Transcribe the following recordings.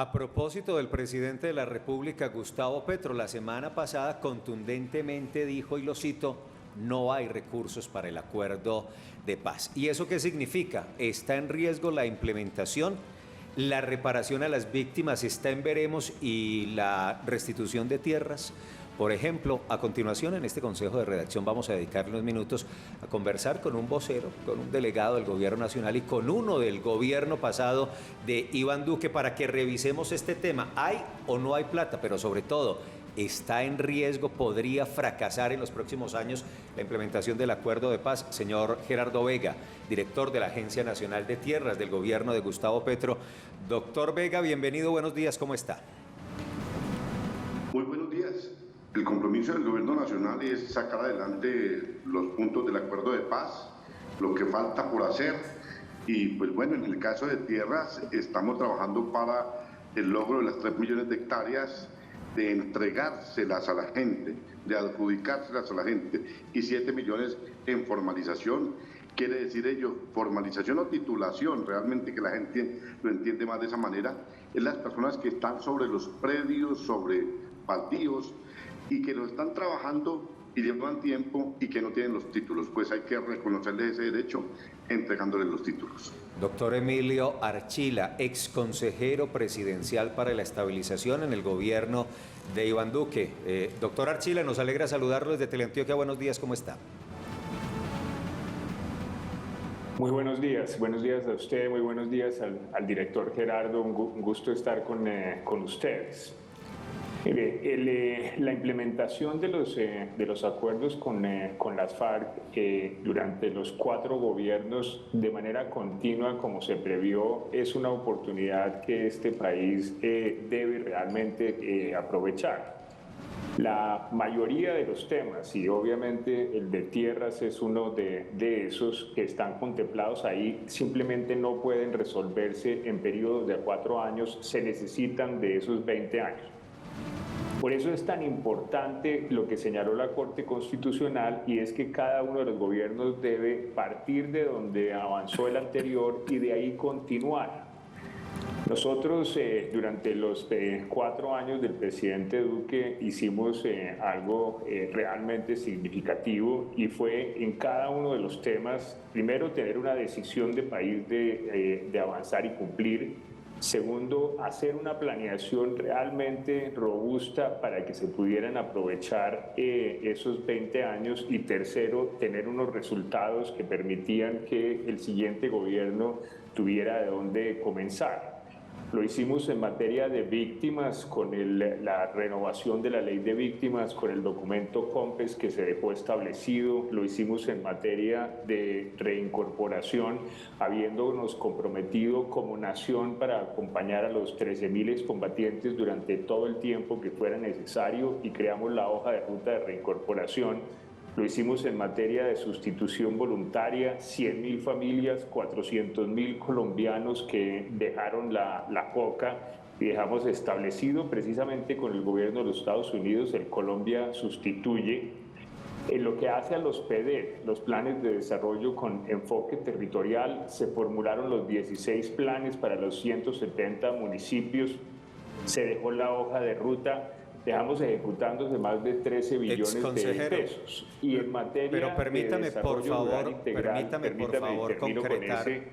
A propósito del presidente de la República, Gustavo Petro, la semana pasada contundentemente dijo, y lo cito, no hay recursos para el acuerdo de paz. ¿Y eso qué significa? ¿Está en riesgo la implementación? ¿La reparación a las víctimas está en veremos y la restitución de tierras? Por ejemplo, a continuación en este Consejo de Redacción vamos a dedicar unos minutos a conversar con un vocero, con un delegado del Gobierno Nacional y con uno del gobierno pasado de Iván Duque para que revisemos este tema. ¿Hay o no hay plata? Pero sobre todo, ¿está en riesgo, podría fracasar en los próximos años la implementación del acuerdo de paz? Señor Gerardo Vega, director de la Agencia Nacional de Tierras del gobierno de Gustavo Petro. Doctor Vega, bienvenido, buenos días, ¿cómo está? Muy buenos días. El compromiso del gobierno nacional es sacar adelante los puntos del acuerdo de paz, lo que falta por hacer. Y pues bueno, en el caso de tierras estamos trabajando para el logro de las 3 millones de hectáreas, de entregárselas a la gente, de adjudicárselas a la gente, y 7 millones en formalización. Quiere decir ello, formalización o titulación, realmente que la gente lo entiende más de esa manera, es las personas que están sobre los predios, sobre baldíos, y que lo están trabajando y llevan tiempo y que no tienen los títulos, pues hay que reconocerles ese derecho entregándoles los títulos. Doctor Emilio Archila, ex consejero presidencial para la estabilización en el gobierno de Iván Duque. Doctor Archila, nos alegra saludarlo desde Teleantioquia. Buenos días, ¿cómo está? Muy buenos días a usted, muy buenos días al director Gerardo, un gusto estar con ustedes. La implementación de los acuerdos con las FARC durante los 4 gobiernos de manera continua, como se previó, es una oportunidad que este país debe realmente aprovechar. La mayoría de los temas, y obviamente el de tierras es uno de esos que están contemplados ahí, simplemente no pueden resolverse en periodos de 4 años, se necesitan de esos 20 años. Por eso es tan importante lo que señaló la Corte Constitucional, y es que cada uno de los gobiernos debe partir de donde avanzó el anterior y de ahí continuar. Nosotros durante los 4 años del presidente Duque hicimos algo realmente significativo, y fue en cada uno de los temas, primero, tener una decisión de país de avanzar y cumplir. Segundo, hacer una planeación realmente robusta para que se pudieran aprovechar esos 20 años. Y tercero, tener unos resultados que permitían que el siguiente gobierno tuviera de dónde comenzar. Lo hicimos en materia de víctimas con la renovación de la ley de víctimas, con el documento COMPES que se dejó establecido. Lo hicimos en materia de reincorporación, habiéndonos comprometido como nación para acompañar a los 13.000 excombatientes durante todo el tiempo que fuera necesario, y creamos la hoja de ruta de reincorporación. Lo hicimos en materia de sustitución voluntaria, 100.000 familias, 400.000 colombianos que dejaron la coca, y dejamos establecido precisamente con el gobierno de los Estados Unidos el Colombia Sustituye. En lo que hace a los PD, los planes de desarrollo con enfoque territorial, se formularon los 16 planes para los 170 municipios, se dejó la hoja de ruta. Dejamos ejecutándose más de 13 billones de pesos. Y en materia pero permítame, de desarrollo rural integral,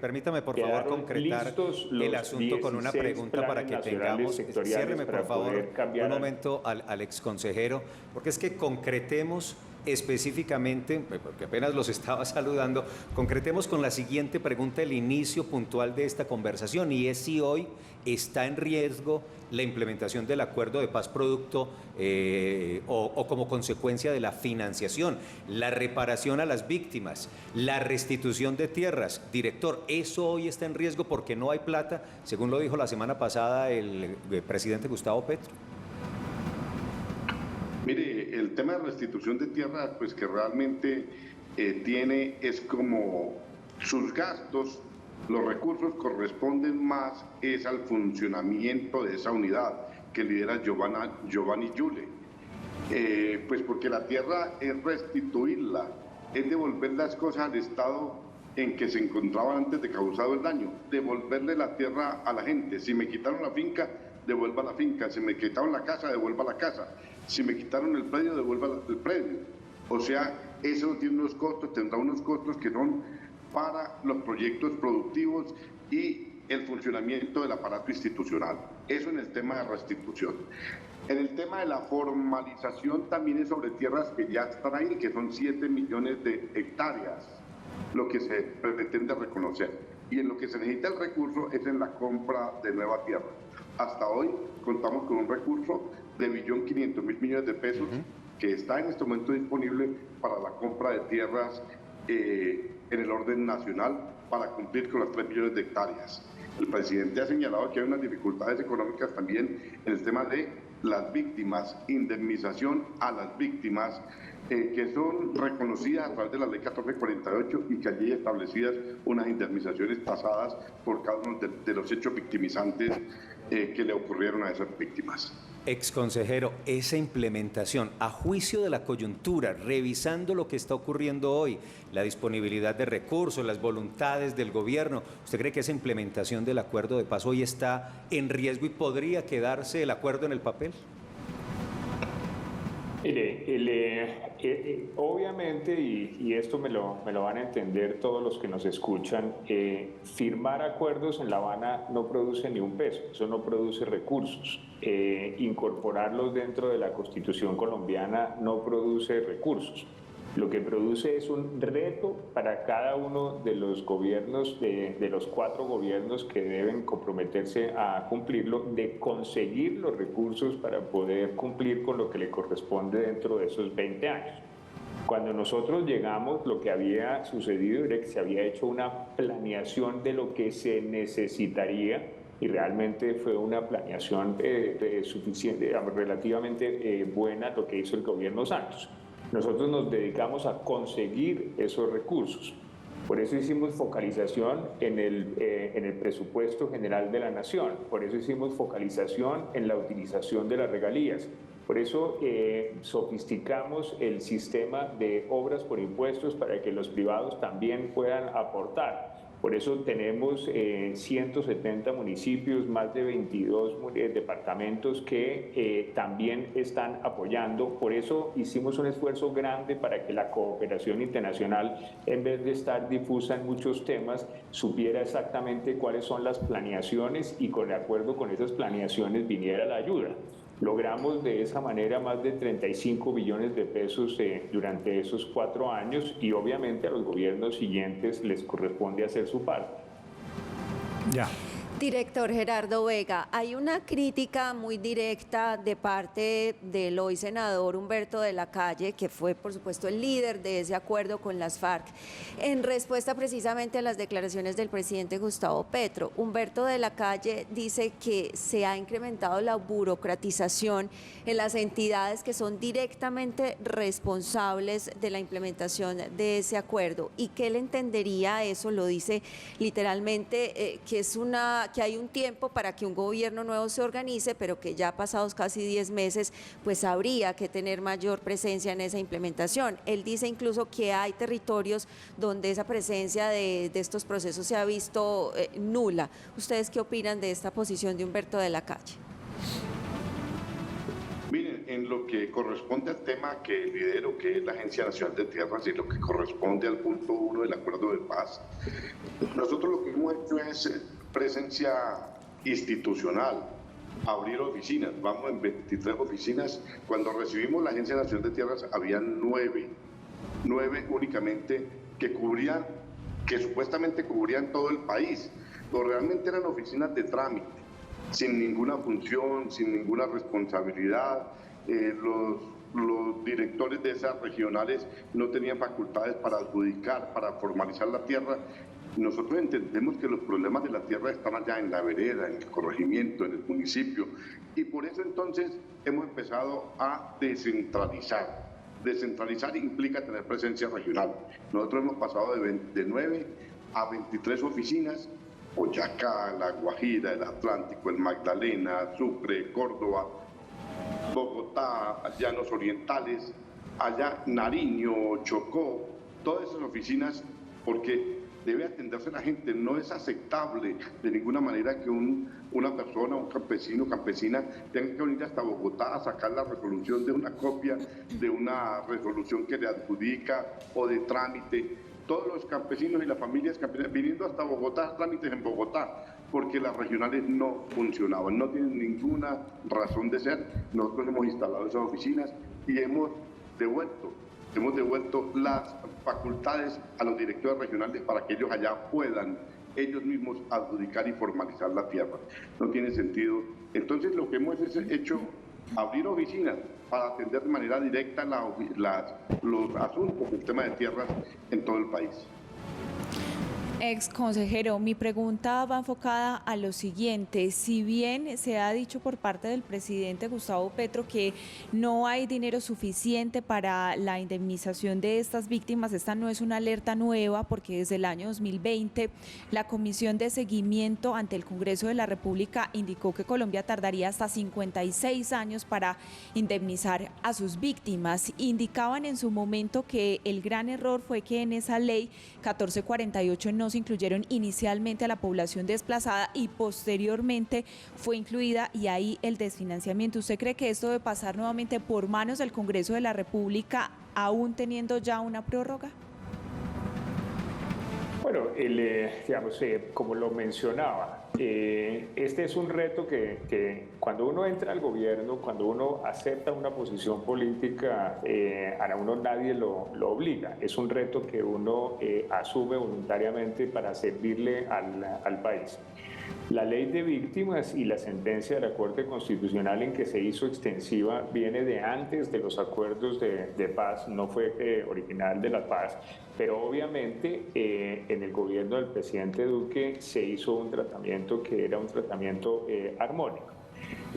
permítame por favor concretar el asunto con una pregunta para que tengamos, ciérreme por favor un momento al exconsejero, porque es que concretemos específicamente, porque apenas los estaba saludando, concretemos con la siguiente pregunta el inicio puntual de esta conversación, y es si hoy está en riesgo la implementación del acuerdo de paz producto o como consecuencia de la financiación, la reparación a las víctimas, la restitución de tierras. Director, ¿eso hoy está en riesgo porque no hay plata, según lo dijo la semana pasada el presidente Gustavo Petro? Mire, el tema de restitución de tierra, pues que realmente tiene, es como sus gastos, los recursos corresponden más es al funcionamiento de esa unidad que lidera Giovanni Yule. Pues porque la tierra es restituirla, es devolver las cosas al estado en que se encontraban antes de causado el daño, devolverle la tierra a la gente. Si me quitaron la finca, devuelva la finca. Si me quitaron la casa, devuelva la casa. Si me quitaron el predio, devuelva el predio. O sea, eso tiene unos costos, tendrá unos costos que son para los proyectos productivos y el funcionamiento del aparato institucional. Eso en el tema de restitución. En el tema de la formalización también es sobre tierras que ya están ahí, que son 7 millones de hectáreas, lo que se pretende reconocer. Y en lo que se necesita el recurso es en la compra de nueva tierra. Hasta hoy contamos con un recurso de 1.500.000 millones de pesos que está en este momento disponible para la compra de tierras en el orden nacional para cumplir con las 3 millones de hectáreas. El presidente ha señalado que hay unas dificultades económicas también en el tema de las víctimas, indemnización a las víctimas que son reconocidas a través de la ley 1448 y que allí hay establecidas unas indemnizaciones tasadas por cada uno de los hechos victimizantes que le ocurrieron a esas víctimas. Exconsejero, esa implementación, a juicio de la coyuntura, revisando lo que está ocurriendo hoy, la disponibilidad de recursos, las voluntades del gobierno, ¿usted cree que esa implementación del acuerdo de paz hoy está en riesgo y podría quedarse el acuerdo en el papel? Obviamente, y esto me lo van a entender todos los que nos escuchan, firmar acuerdos en La Habana no produce ni un peso, eso no produce recursos. Incorporarlos dentro de la Constitución colombiana no produce recursos. Lo que produce es un reto para cada uno de los gobiernos, de los 4 gobiernos que deben comprometerse a cumplirlo, de conseguir los recursos para poder cumplir con lo que le corresponde dentro de esos 20 años. Cuando nosotros llegamos, lo que había sucedido era que se había hecho una planeación de lo que se necesitaría y realmente fue una planeación suficiente, relativamente buena lo que hizo el gobierno Santos. Nosotros nos dedicamos a conseguir esos recursos. Por eso hicimos focalización en el presupuesto general de la Nación. Por eso hicimos focalización en la utilización de las regalías. Por eso sofisticamos el sistema de obras por impuestos para que los privados también puedan aportar. Por eso tenemos 170 municipios, más de 22 departamentos que también están apoyando. Por eso hicimos un esfuerzo grande para que la cooperación internacional, en vez de estar difusa en muchos temas, supiera exactamente cuáles son las planeaciones y de acuerdo con esas planeaciones viniera la ayuda. Logramos de esa manera más de 35 billones de pesos durante esos 4 años y obviamente a los gobiernos siguientes les corresponde hacer su parte. Ya. Director Gerardo Vega, hay una crítica muy directa de parte del hoy senador Humberto de la Calle, que fue por supuesto el líder de ese acuerdo con las FARC, en respuesta precisamente a las declaraciones del presidente Gustavo Petro. Humberto de la Calle dice que se ha incrementado la burocratización en las entidades que son directamente responsables de la implementación de ese acuerdo y que él entendería eso, lo dice literalmente, que hay un tiempo para que un gobierno nuevo se organice, pero que ya pasados casi 10 meses, pues habría que tener mayor presencia en esa implementación. Él dice incluso que hay territorios donde esa presencia de estos procesos se ha visto nula. ¿Ustedes qué opinan de esta posición de Humberto de la Calle? Miren, en lo que corresponde al tema que lidero, que es la Agencia Nacional de Tierras, y lo que corresponde al punto 1 del Acuerdo de Paz, nosotros lo que hemos hecho es presencia institucional, abrir oficinas. Vamos en 23 oficinas. Cuando recibimos la Agencia Nacional de Tierras había 9 únicamente que supuestamente cubrían todo el país, pero realmente eran oficinas de trámite, sin ninguna función, sin ninguna responsabilidad. Los directores de esas regionales no tenían facultades para adjudicar, para formalizar la tierra. Nosotros entendemos que los problemas de la tierra están allá en la vereda, en el corregimiento, en el municipio, y por eso entonces hemos empezado a descentralizar. Descentralizar implica tener presencia regional. Nosotros hemos pasado de 9 a 23 oficinas: Boyacá, La Guajira, el Atlántico, el Magdalena, Sucre, Córdoba, Bogotá, Llanos Orientales, allá Nariño, Chocó, todas esas oficinas, porque debe atenderse la gente. No es aceptable de ninguna manera que una persona, un campesino o campesina tenga que venir hasta Bogotá a sacar la resolución de una copia de una resolución que le adjudica o de trámite. Todos los campesinos y las familias campesinas viniendo hasta Bogotá, trámites en Bogotá, porque las regionales no funcionaban, no tienen ninguna razón de ser. Nosotros hemos instalado esas oficinas y hemos devuelto las facultades a los directores regionales para que ellos allá puedan ellos mismos adjudicar y formalizar la tierra. No tiene sentido. Entonces lo que hemos hecho, abrir oficinas para atender de manera directa los asuntos del tema de tierras en todo el país. Ex consejero, mi pregunta va enfocada a lo siguiente. Si bien se ha dicho por parte del presidente Gustavo Petro que no hay dinero suficiente para la indemnización de estas víctimas, esta no es una alerta nueva porque desde el año 2020 la Comisión de Seguimiento ante el Congreso de la República indicó que Colombia tardaría hasta 56 años para indemnizar a sus víctimas. Indicaban en su momento que el gran error fue que en esa ley 1448 no se incluyeron inicialmente a la población desplazada y posteriormente fue incluida, y ahí el desfinanciamiento. ¿Usted cree que esto debe pasar nuevamente por manos del Congreso de la República, aún teniendo ya una prórroga? Bueno, como lo mencionaba, este es un reto que cuando uno entra al gobierno, cuando uno acepta una posición política, a uno nadie lo obliga. Es un reto que uno asume voluntariamente para servirle al país. La ley de víctimas y la sentencia de la Corte Constitucional en que se hizo extensiva viene de antes de los acuerdos de paz, no fue original de la paz, pero obviamente en el gobierno del presidente Duque se hizo un tratamiento que era un tratamiento armónico.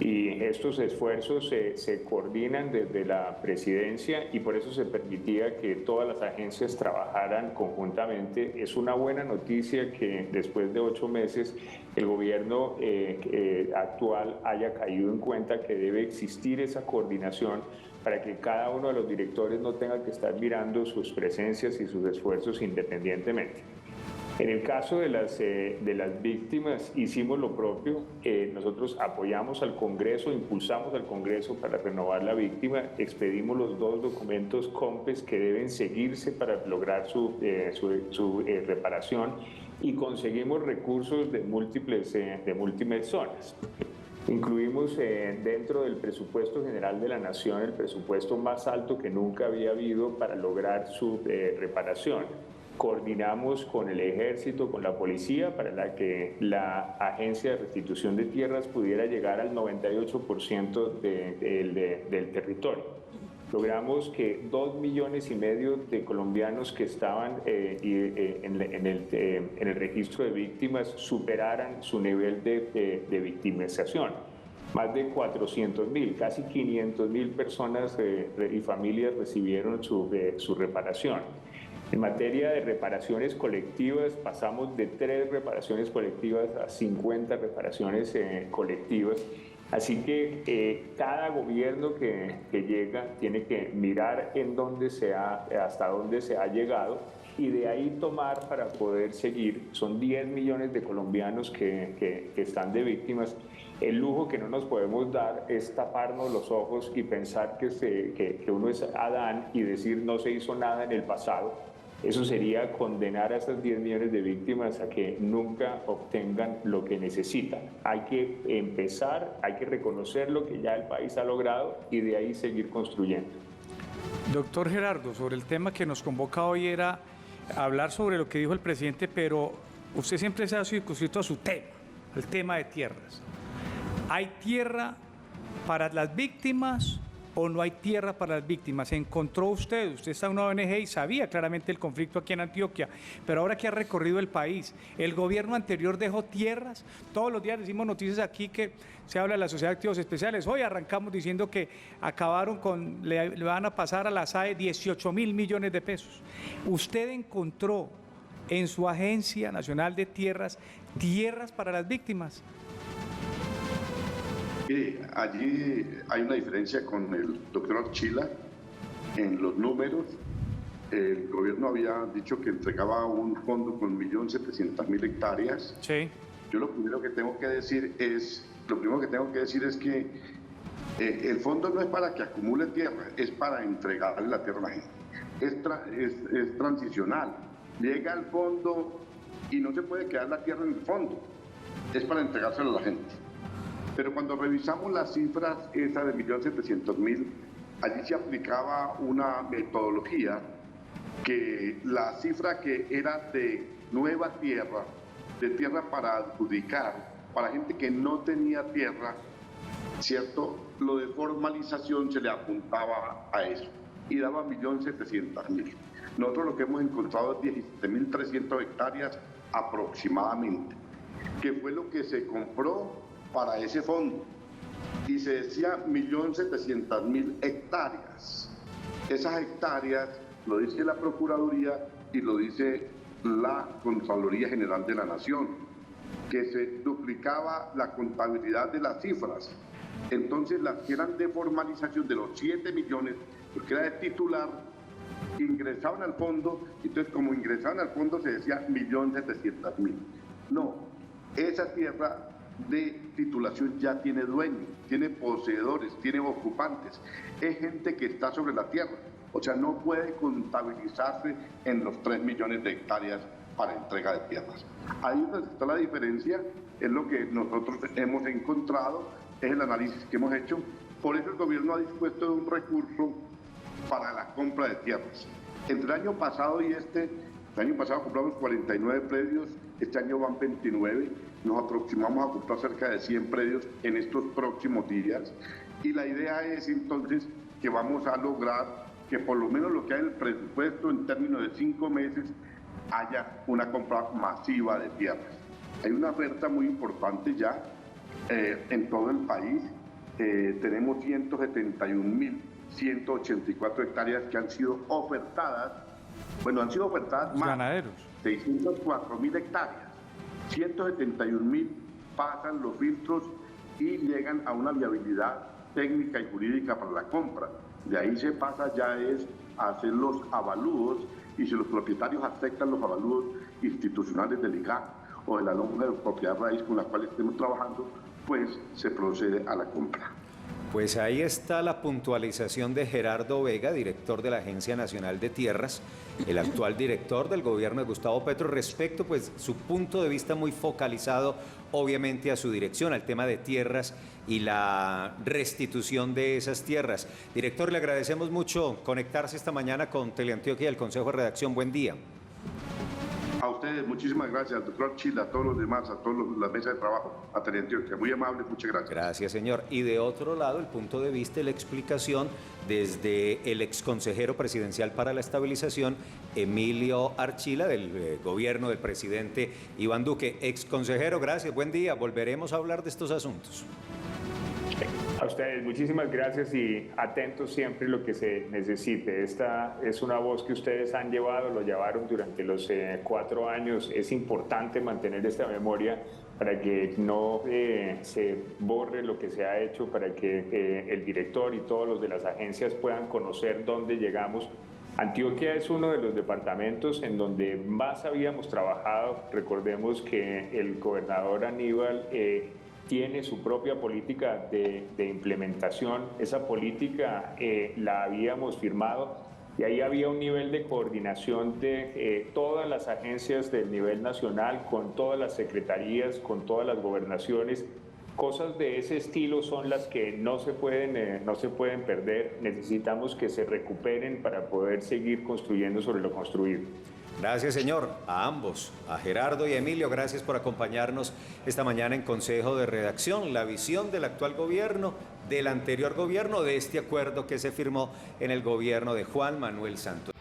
Y estos esfuerzos se coordinan desde la presidencia y por eso se permitía que todas las agencias trabajaran conjuntamente. Es una buena noticia que después de 8 meses el gobierno actual haya caído en cuenta que debe existir esa coordinación para que cada uno de los directores no tenga que estar mirando sus presencias y sus esfuerzos independientemente. En el caso de las víctimas hicimos lo propio, nosotros apoyamos al Congreso, impulsamos al Congreso para renovar la víctima, expedimos los 2 documentos COMPES que deben seguirse para lograr su reparación y conseguimos recursos de múltiples zonas. Incluimos dentro del presupuesto general de la Nación el presupuesto más alto que nunca había habido para lograr su reparación. Coordinamos con el Ejército, con la Policía, para que la Agencia de Restitución de Tierras pudiera llegar al 98% del territorio. Logramos que 2,5 millones de colombianos que estaban en el registro de víctimas superaran su nivel de victimización. Más de 400,000, casi 500,000 personas y familias recibieron su reparación. En materia de reparaciones colectivas, pasamos de 3 reparaciones colectivas a 50 reparaciones colectivas. Así que cada gobierno que llega tiene que mirar hasta dónde se ha llegado y de ahí tomar para poder seguir. Son 10 millones de colombianos que están de víctimas. El lujo que no nos podemos dar es taparnos los ojos y pensar que uno es Adán y decir no se hizo nada en el pasado. Eso sería condenar a esas 10 millones de víctimas a que nunca obtengan lo que necesitan. Hay que empezar, hay que reconocer lo que ya el país ha logrado y de ahí seguir construyendo. Doctor Gerardo, sobre el tema que nos convoca hoy era hablar sobre lo que dijo el presidente, pero usted siempre se ha circunscrito a su tema, el tema de tierras. ¿Hay tierra para las víctimas o no hay tierra para las víctimas? ¿Encontró usted está en una ONG y sabía claramente el conflicto aquí en Antioquia, pero ahora que ha recorrido el país, el gobierno anterior dejó tierras? Todos los días decimos noticias aquí que se habla de la Sociedad de Activos Especiales. Hoy arrancamos diciendo que acabaron le van a pasar a la SAE 18,000 millones de pesos. ¿Usted encontró en su Agencia Nacional de Tierras para las víctimas? Allí hay una diferencia con el doctor Archila en los números. el gobierno había dicho que entregaba un fondo con 1.700.000 hectáreas. Sí. Yo lo primero que tengo que decir es que el fondo no es para que acumule tierra, es para entregarle la tierra a la gente. Es transicional. Llega al fondo y no se puede quedar la tierra en el fondo, es para entregárselo a la gente. Pero cuando revisamos las cifras, esa de 1.700.000, allí se aplicaba una metodología que la cifra que era de nueva tierra, de tierra para adjudicar, para gente que no tenía tierra, ¿cierto? Lo de formalización se le apuntaba a eso y daba 1.700.000. Nosotros lo que hemos encontrado es 17.300 hectáreas aproximadamente, que fue lo que se compró para ese fondo. Y se decía 1.700.000 hectáreas. Esas hectáreas lo dice la Procuraduría y lo dice la Contraloría General de la Nación, que se duplicaba la contabilidad de las cifras. Entonces las que eran de formalización de los 7 millones, los que era de titular, ingresaban al fondo, entonces como ingresaban al fondo se decía 1.700.000. No, esa tierra de titulación ya tiene dueños, tiene poseedores, tiene ocupantes, es gente que está sobre la tierra, o sea, no puede contabilizarse en los 3 millones de hectáreas para entrega de tierras. Ahí donde está la diferencia, es lo que nosotros hemos encontrado, es el análisis que hemos hecho. Por eso el gobierno ha dispuesto de un recurso para la compra de tierras. Entre el año pasado y el año pasado compramos 49 predios, este año van 29, nos aproximamos a comprar cerca de 100 predios en estos próximos días, y la idea es entonces que vamos a lograr que por lo menos lo que hay en el presupuesto en términos de 5 meses haya una compra masiva de tierras. Hay una oferta muy importante ya en todo el país. Tenemos 171.184 hectáreas que han sido ofertadas. Bueno, han sido ofertadas más. Ganaderos. 604.000 hectáreas. 171.000 pasan los filtros y llegan a una viabilidad técnica y jurídica para la compra. De ahí se pasa ya es a hacer los avalúos, y si los propietarios aceptan los avalúos institucionales del IGAC o de la lonja de propiedad raíz con la cual estemos trabajando, pues se procede a la compra. Pues ahí está la puntualización de Gerardo Vega, director de la Agencia Nacional de Tierras, el actual director del gobierno de Gustavo Petro, respecto pues su punto de vista muy focalizado obviamente a su dirección, al tema de tierras y la restitución de esas tierras. Director, le agradecemos mucho conectarse esta mañana con Teleantioquia y el Consejo de Redacción. Buen día. A ustedes, muchísimas gracias, al doctor Archila, a todos los demás, a todas las mesas de trabajo, a Teleantioquia. Muy amable, muchas gracias. Gracias, señor. Y de otro lado, el punto de vista y la explicación desde el exconsejero presidencial para la estabilización, Emilio Archila, del gobierno del presidente Iván Duque. Exconsejero, gracias, buen día. Volveremos a hablar de estos asuntos. A ustedes, muchísimas gracias y atentos siempre a lo que se necesite. Esta es una voz que ustedes han llevado, lo llevaron durante los 4 años. Es importante mantener esta memoria para que no se borre lo que se ha hecho, para que el director y todos los de las agencias puedan conocer dónde llegamos. Antioquia es uno de los departamentos en donde más habíamos trabajado. Recordemos que el gobernador Aníbal tiene su propia política de implementación. Esa política la habíamos firmado y ahí había un nivel de coordinación de todas las agencias del nivel nacional, con todas las secretarías, con todas las gobernaciones. Cosas de ese estilo son las que no se pueden perder. Necesitamos que se recuperen para poder seguir construyendo sobre lo construido. Gracias, señor. A ambos, a Gerardo y a Emilio, gracias por acompañarnos esta mañana en Consejo de Redacción. La visión del actual gobierno, del anterior gobierno, de este acuerdo que se firmó en el gobierno de Juan Manuel Santos.